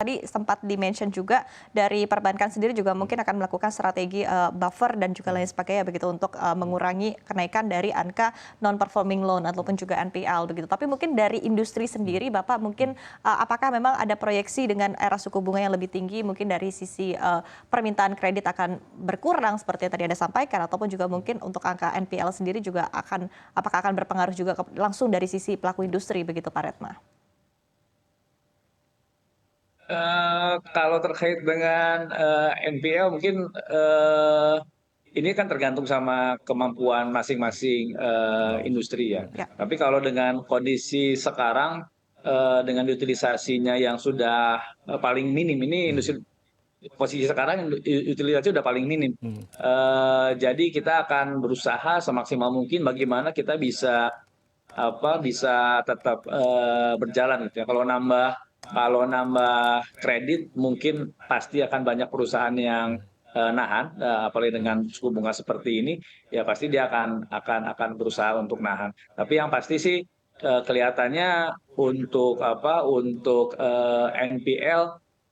Tadi sempat di-mention juga dari perbankan sendiri juga mungkin akan melakukan strategi buffer dan juga lain sebagainya begitu untuk mengurangi kenaikan dari angka non-performing loan ataupun juga NPL begitu. Tapi mungkin dari industri sendiri, Bapak mungkin apakah memang ada proyeksi dengan era suku bunga yang lebih tinggi, mungkin dari sisi permintaan kredit akan berkurang seperti yang tadi Anda sampaikan, ataupun juga mungkin untuk angka NPL sendiri juga apakah akan berpengaruh juga langsung dari sisi pelaku industri begitu, Pak Retma? Kalau terkait dengan NPL mungkin ini kan tergantung sama kemampuan masing-masing industri ya. Ya. Tapi kalau dengan kondisi sekarang dengan utilisasinya yang sudah paling minim, ini industri posisi sekarang utilisasi udah paling minim. Jadi kita akan berusaha semaksimal mungkin bagaimana kita bisa tetap berjalan gitu ya. Kalau nambah kredit mungkin pasti akan banyak perusahaan yang nahan, apalagi dengan suku bunga seperti ini, ya pasti dia akan berusaha untuk nahan. Tapi yang pasti sih kelihatannya untuk NPL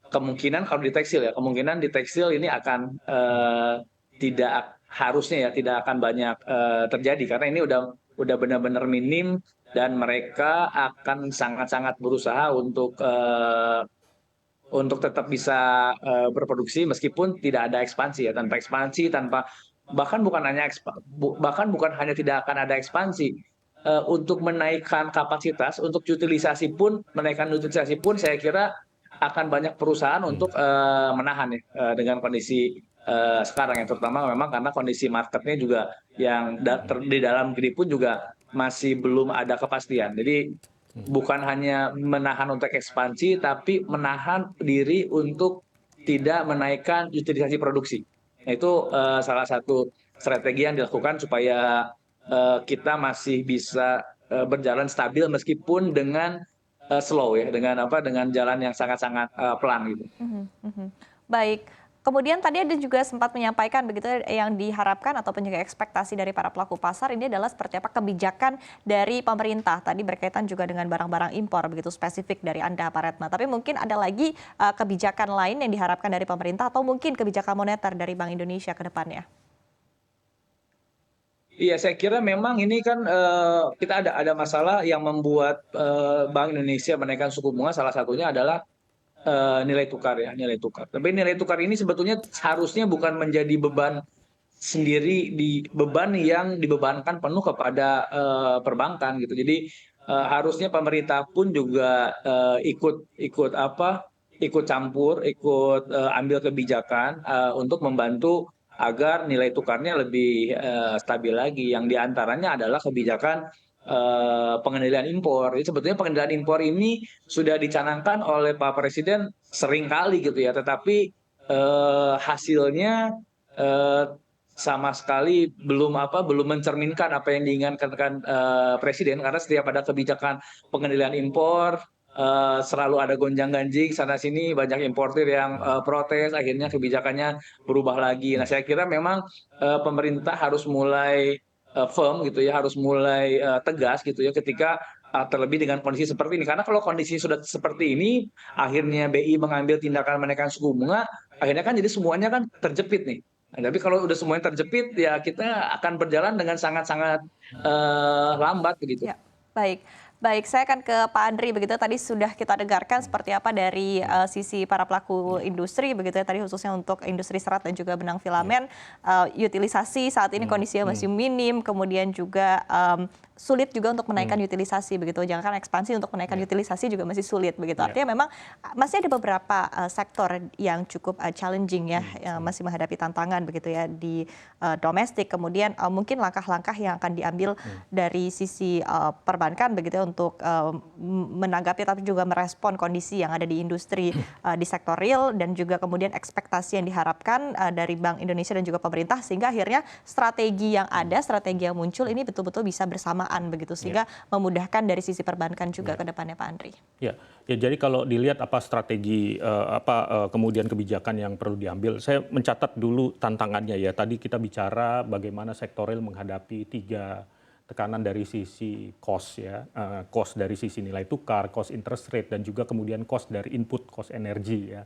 kemungkinan kalau di tekstil ya, kemungkinan di tekstil ini akan tidak harusnya ya tidak akan banyak terjadi karena ini udah benar-benar minim dan mereka akan sangat-sangat berusaha untuk tetap bisa berproduksi meskipun tidak ada ekspansi ya, tanpa ekspansi, bahkan bukan hanya tidak akan ada ekspansi, untuk menaikkan utilisasi pun saya kira akan banyak perusahaan untuk menahan ya, dengan kondisi sekarang yang terutama memang karena kondisi marketnya juga yang di dalam negeri pun juga masih belum ada kepastian. Jadi bukan hanya menahan untuk ekspansi, tapi menahan diri untuk tidak menaikkan utilisasi produksi. Nah, itu salah satu strategi yang dilakukan supaya kita masih bisa berjalan stabil meskipun dengan slow ya, dengan jalan yang sangat-sangat pelan gitu. Baik. Kemudian tadi ada juga sempat menyampaikan begitu yang diharapkan ataupun juga ekspektasi dari para pelaku pasar ini adalah seperti apa kebijakan dari pemerintah. Tadi berkaitan juga dengan barang-barang impor begitu spesifik dari Anda, Pak Retma. Tapi mungkin ada lagi kebijakan lain yang diharapkan dari pemerintah atau mungkin kebijakan moneter dari Bank Indonesia ke depannya. Iya, saya kira memang ini kan kita ada masalah yang membuat Bank Indonesia menaikkan suku bunga, salah satunya adalah nilai tukar ya, nilai tukar. Tapi nilai tukar ini sebetulnya harusnya bukan menjadi beban sendiri, beban yang dibebankan penuh kepada perbankan gitu. Jadi harusnya pemerintah pun juga ikut campur, ambil kebijakan untuk membantu agar nilai tukarnya lebih stabil lagi. Yang diantaranya adalah kebijakan pengendalian impor. Jadi sebetulnya pengendalian impor ini sudah dicanangkan oleh Pak Presiden sering kali gitu ya, tetapi hasilnya eh, sama sekali belum mencerminkan apa yang diinginkan Presiden, karena setiap ada kebijakan pengendalian impor selalu ada gonjang-ganjing sana sini, banyak importir yang protes, akhirnya kebijakannya berubah lagi. Nah, saya kira memang pemerintah harus mulai firm gitu ya, harus mulai tegas gitu ya ketika terlebih dengan kondisi seperti ini. Karena kalau kondisi sudah seperti ini, akhirnya BI mengambil tindakan menaikkan suku bunga, akhirnya kan jadi semuanya kan terjepit nih. Nah, tapi kalau udah semuanya terjepit, ya kita akan berjalan dengan sangat-sangat lambat begitu. Ya, baik. Baik, saya akan ke Pak Andri begitu. Tadi sudah kita dengarkan seperti apa dari sisi para pelaku industri begitu ya. Tadi khususnya untuk industri serat dan juga benang filamen, utilisasi saat ini kondisinya masih minim, kemudian juga sulit juga untuk menaikkan utilisasi begitu. Jangankan ekspansi, untuk menaikkan utilisasi juga masih sulit begitu. Artinya memang masih ada beberapa sektor yang cukup challenging ya, yang masih menghadapi tantangan begitu ya di domestik. Kemudian mungkin langkah-langkah yang akan diambil dari sisi perbankan begitu ya untuk menanggapi tapi juga merespon kondisi yang ada di industri di sektor real dan juga kemudian ekspektasi yang diharapkan dari Bank Indonesia dan juga pemerintah sehingga akhirnya strategi yang ada, strategi yang muncul ini betul-betul bisa bersamaan begitu sehingga memudahkan dari sisi perbankan juga ke depannya, Pak Andri. Ya, jadi kalau dilihat apa strategi kemudian kebijakan yang perlu diambil, saya mencatat dulu tantangannya ya. Tadi kita bicara bagaimana sektor real menghadapi tekanan dari sisi cost ya, cost dari sisi nilai tukar, cost interest rate, dan juga kemudian cost dari input, cost energi ya.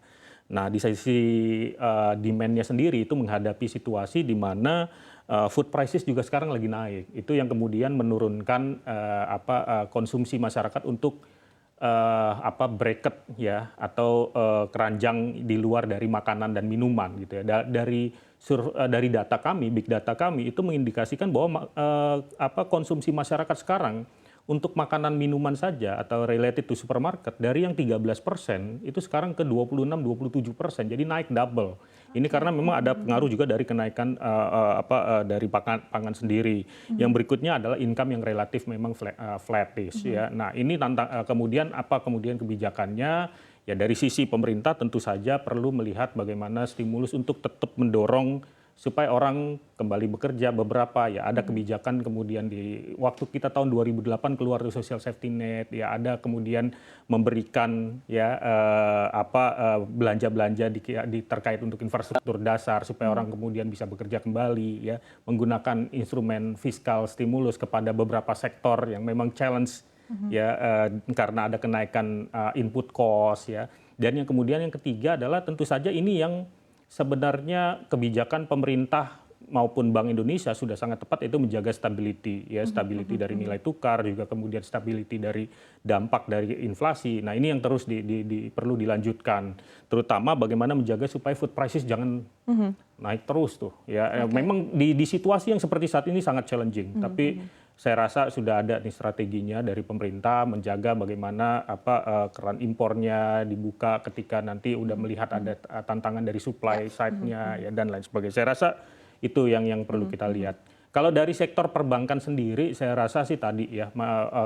Nah, di sisi demand-nya sendiri itu menghadapi situasi di mana food prices juga sekarang lagi naik. Itu yang kemudian menurunkan konsumsi masyarakat untuk bracket ya, atau keranjang di luar dari makanan dan minuman gitu ya. Dari data kami, big data kami itu mengindikasikan bahwa konsumsi masyarakat sekarang untuk makanan minuman saja atau related to supermarket dari yang 13% itu sekarang ke 26-27%, jadi naik double. Ini karena memang ada pengaruh juga dari kenaikan dari pangan sendiri. Yang berikutnya adalah income yang relatif memang flattish ya. Nah, ini kemudian kebijakannya ya, dari sisi pemerintah tentu saja perlu melihat bagaimana stimulus untuk tetap mendorong supaya orang kembali bekerja. Beberapa ya ada kebijakan kemudian di waktu kita tahun 2008 keluar dari social safety net ya, ada kemudian memberikan ya belanja-belanja terkait untuk infrastruktur dasar supaya orang kemudian bisa bekerja kembali ya, menggunakan instrumen fiskal stimulus kepada beberapa sektor yang memang challenge ya karena ada kenaikan input cost ya. Dan yang kemudian yang ketiga adalah tentu saja ini yang sebenarnya kebijakan pemerintah maupun Bank Indonesia sudah sangat tepat, itu menjaga stability ya, stability dari nilai tukar, juga kemudian stability dari dampak dari inflasi. Nah, ini yang terus perlu dilanjutkan, terutama bagaimana menjaga supaya food prices jangan naik terus tuh ya. Memang di situasi yang seperti saat ini sangat challenging, tapi saya rasa sudah ada nih strateginya dari pemerintah menjaga bagaimana keran impornya dibuka ketika nanti udah melihat ada tantangan dari supply side-nya ya, dan lain sebagainya. Saya rasa itu yang perlu kita lihat. Kalau dari sektor perbankan sendiri, saya rasa sih tadi ya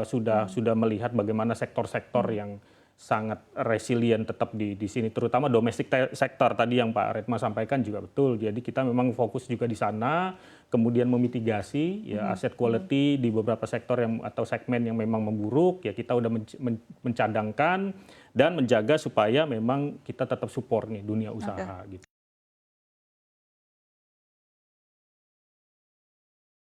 sudah melihat bagaimana sektor-sektor yang sangat resilient tetap di sini, terutama domestic sektor tadi yang Pak Redma sampaikan juga betul. Jadi kita memang fokus juga di sana, kemudian memitigasi ya asset quality di beberapa sektor atau segmen yang memang memburuk ya, kita udah mencadangkan dan menjaga supaya memang kita tetap support nih dunia usaha gitu.